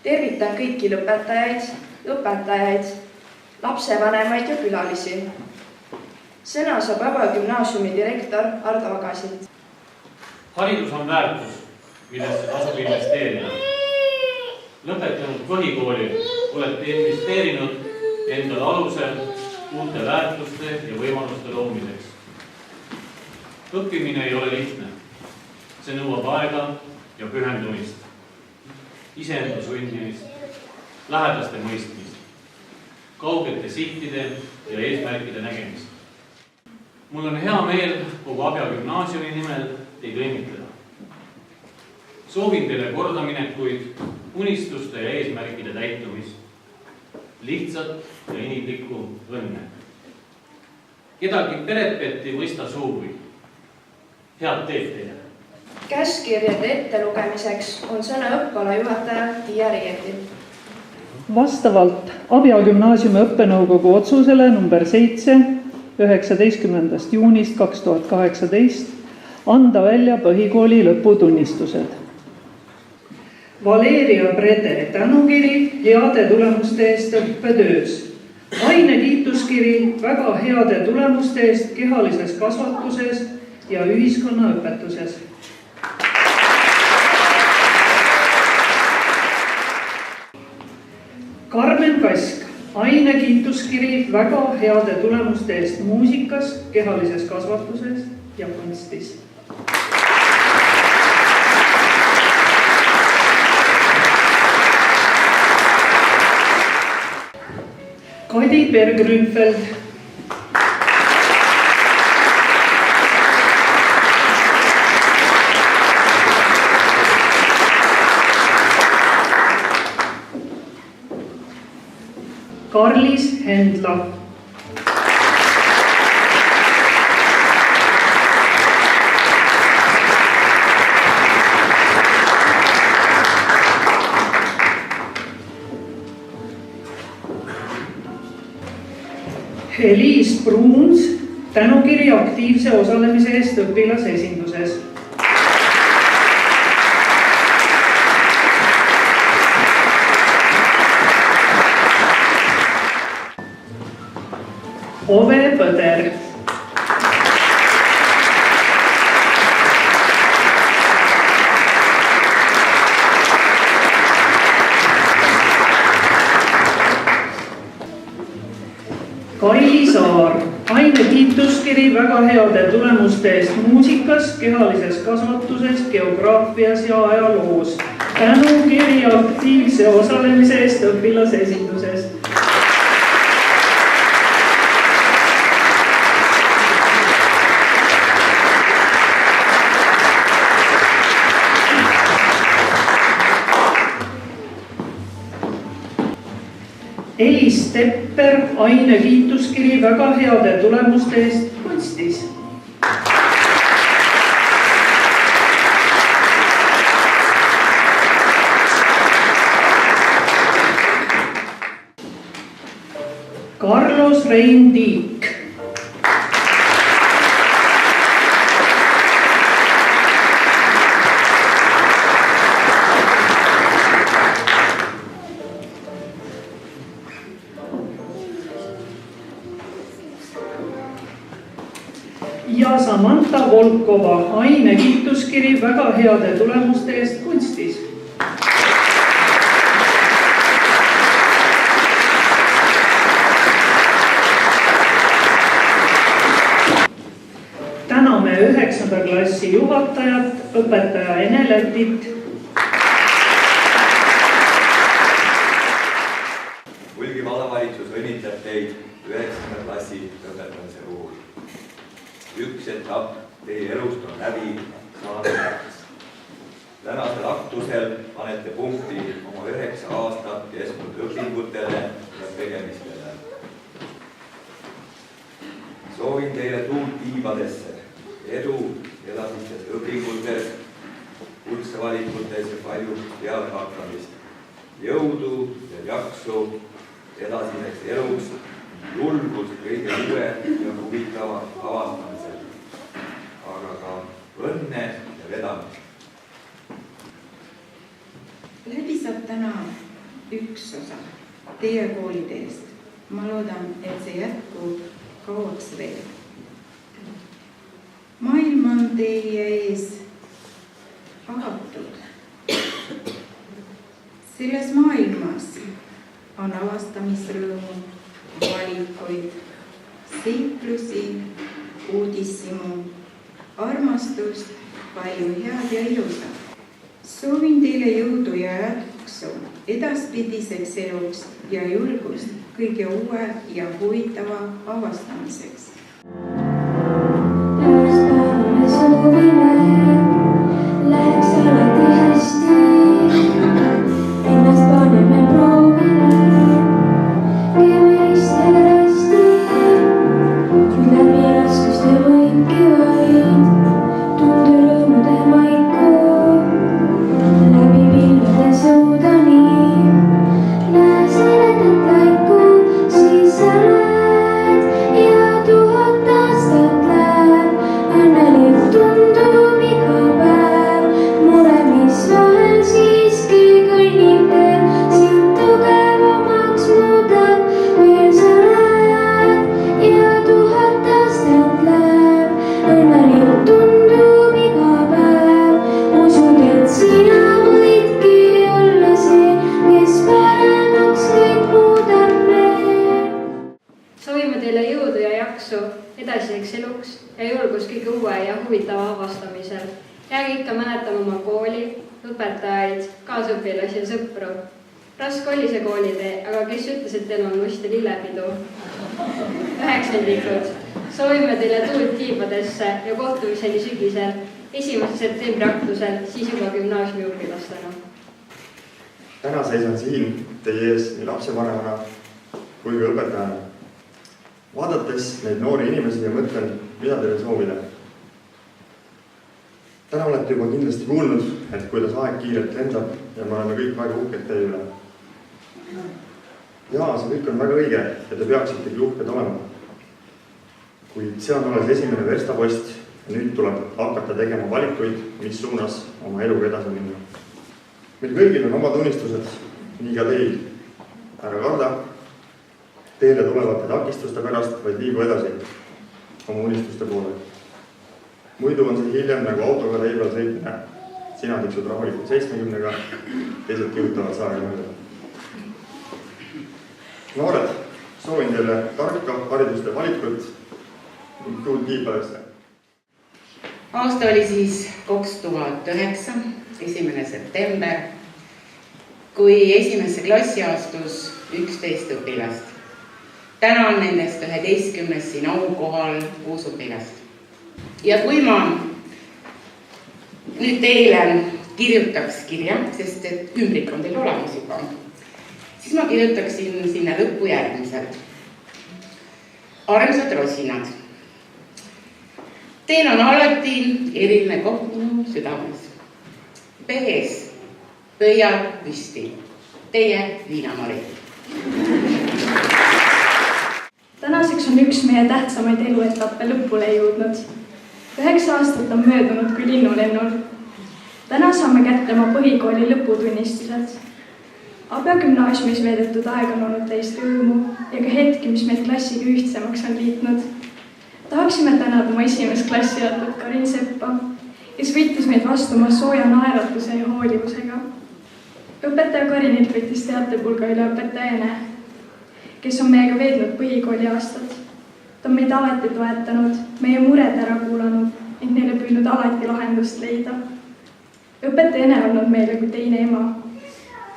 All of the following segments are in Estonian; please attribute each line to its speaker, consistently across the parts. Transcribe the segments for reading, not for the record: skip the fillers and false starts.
Speaker 1: Tervitan kõiki õpetajaid, lapsevanemaid ja külalisi. Sõna saab Aba Gümnaasiumi direktor Ardo Agasit.
Speaker 2: Haridus on väärtus, millesse tasub investeerida. Lõpetanud põhikooli olete investeerinud endale alusel uute väärtuste ja võimaluste loomiseks. Õppimine ei ole lihtne. See nõuab aega ja pühendumist, iseenda sundimist, lähedaste mõistmist, kaugete sihtide ja eesmärkide nägemist. Mul on hea meel kogu Aba Gümnaasiumi nimel teid õnnitleda. Soovin teile kordaminekuid, unistuste ja eesmärkide täitumist, lihtsat ja inimlikku õnne. Kedagi perepetti mõista suuvi. Head teed teile.
Speaker 1: Käskirjade ettelugemiseks on sõna õppeala juhataja Tiia Rietil.
Speaker 3: Vastavalt Aba Gümnaasiumi õppenõukogu otsusele number 7 19. juunist 2018 anda välja põhikooli lõputunnistused. Valeria Brede tänukiri heade tulemuste eest õppetöös. Aine kiituskiri väga heade tulemuste eest kehalises kasvatuses ja ühiskonnaõpetuses. Karmen Kask, aine kiituskiri väga heade tulemuste eest muusikas, kehalises kasvatuses ja kunstis. Kadi Bergrünfeld, Karlis Hendla, Heliis Bruns, tänukiri aktiivse osalemise eest õpilasesinduses. Ove Põder, Kaili Saar, aine kiituskiri väga heade tulemuste eest muusikas, kehalises kasvatuses, geograafias ja ajaloos. Tänukiri aktiivse osalemise eest õpilasesinduses. Elis Tepper, aine kiituskiri väga heade tulemuste eest kunstis. Carlos Rein Tiik, ja Samantha Volkova, aine kiituskiri väga heade tulemuste eest kunstis. Täname 9. klassi juhatajat, õpetaja Ene Lätit.
Speaker 4: Mulgi vallavalitsus õnnitleb teid 9. klassi lõpetamise puhul. Üks etapp teie elust on läbi saanud. Tänasel aktusel panete punkti oma 9 aastat kestnud õpingutele ja tegemistele. Soovin teile tuult tiibadesse, edu edasistes õpingutes, kutsevalikutes ja palju pealehakkamist, jõudu ja jaksu edasiseks eluks, julgust kõige uue ja huvitava avastamisel, aga ka õnne ja vedamist.
Speaker 5: Läbi saab täna üks osa teie kooliteest. Ma loodan, et see jätkub kauaks veel. Maailm on teie ees avatud. Selles maailmas on avastamisrõõmu, valikuid, seiklusi, uudishimu, armastust, palju head ja ilusat. Soovin teile jõudu ja jätksu edaspidiseks eluks ja julgust kõige uue ja huvitava avastamiseks.
Speaker 6: Me soovime, läheks alati hästi, ennast paneme proovile, käime iste hästi, läbi raskuste võibki vaid tunda rõõmude maiku, läbi pilvede sõuda nii, lähe seledat laiku, siis sa lähed ja 1000 aastat läheb, õnnelik tundub iga päev, mure, mis vahel siiski kõnnib teel, sind tugevamaks muudab, veel sa lähed ja 1000 aastat läheb, õnnelik tundub iga päev, usud, et sina võidki olla see, kes paremaks kõik muudab veel.
Speaker 7: Soovime teile jõudu ja jaksu edasiseks eluks ja julgust kõige uue ja huvitava avastamisel. Jääge ikka mäletama oma kooli, õpetajaid, kaasõpilasi ja sõpru. Raske oli see koolitee, aga kes ütles, et teil on lust ja lillepidu? 9. Soovime teile tuult tiibadesse ja kohtumiseni sügisel, 1. septembri aktusel, siis juba gümnaasiumiõpilastena.
Speaker 8: Täna seisan siin teie ees nii lapsevanemana kui ka õpetajana. Vaadates neid noori inimesi ja mõtlen, mida teile soovida. Täna olete juba kindlasti kuulnud, et kuidas aeg kiirelt lendab ja me oleme kõik väga uhked teie üle. Ja see kõik on väga õige ja te peaksitegi uhked olema. Kuid see on alles esimene verstapost ja nüüd tuleb hakata tegema valikuid, mis suunas oma eluga edasi minna. Meil kõigil on omad unistused, nii ka teil. Ära karda teile tulevate takistuste pärast, vaid liigu edasi oma unistuste poole. Muidu on see hiljem nagu autoga tee peal sõitmine. Sina tiksud rahulikult 70-ga, teised kihutavad saage mööda. Noored, soovin teile tarka hariduste valikut ning tuult tiipadesse.
Speaker 9: Aasta oli siis 2009, 1. september, kui esimesse klassi astus 11 õpilast. Täna on nendest 11 siin aukohal 6 õpilast. Ja kui ma nüüd teile kirjutaks kirja, sest et ümbrik on teil olemas juba, siis ma kirjutaksin sinna lõppu järgmiselt. Armsad rosinad. Teil on alati eriline koht minu südames. PS, pöial püsti. Teie Liina-Mari.
Speaker 1: Tänaseks on üks meie tähtsamaid eluetappe lõpule jõudnud. 9 aastat on möödunud kui linnulennul. Täna saame kätte oma põhikooli lõputunnistused. Abja gümnaasiumis veedetud aeg on olnud täis rõõmu ja ka hetki, mis meid klassiga ühtsemaks on liitnud. Tahaksime tänada oma 1. klassi jätnud Karin Seppa, kes võttis meid vastu oma sooja naeratuse ja hoolivusega. Õpetaja Karinilt võttis teatepulga üle õpetaja Ene, kes on meiega veednud põhikooli aastad. Ta on meid alati toetanud, meie mured ära kuulanud ning neile püüdnud alati lahendust leida. Õpetaja Ene on olnud meile kui teine ema.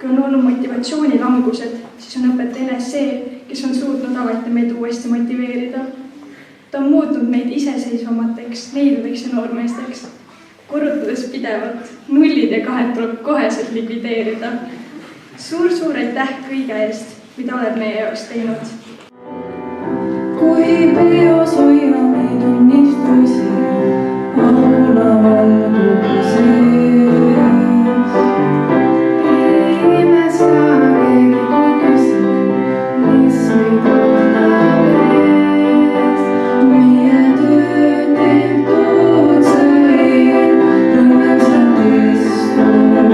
Speaker 1: Kui on olnud motivatsioonilangused, siis on õpetaja Ene see, kes on suutnud alati meid uuesti motiveerida. Ta on muutnud meid iseseisvamateks, neidudeks ja noormeesteks, korrutades pidevalt, nullid ja kahed tuleb koheselt likvideerida. Suur aitäh kõige eest, mida oled meie jaoks teinud.
Speaker 6: Kui peos hoia meid unistusi, aula valgub sees. Keegi saa, keegi kogesid, mis meid ootab ees. Meie töö tehtud sai, rõõmsalt istume.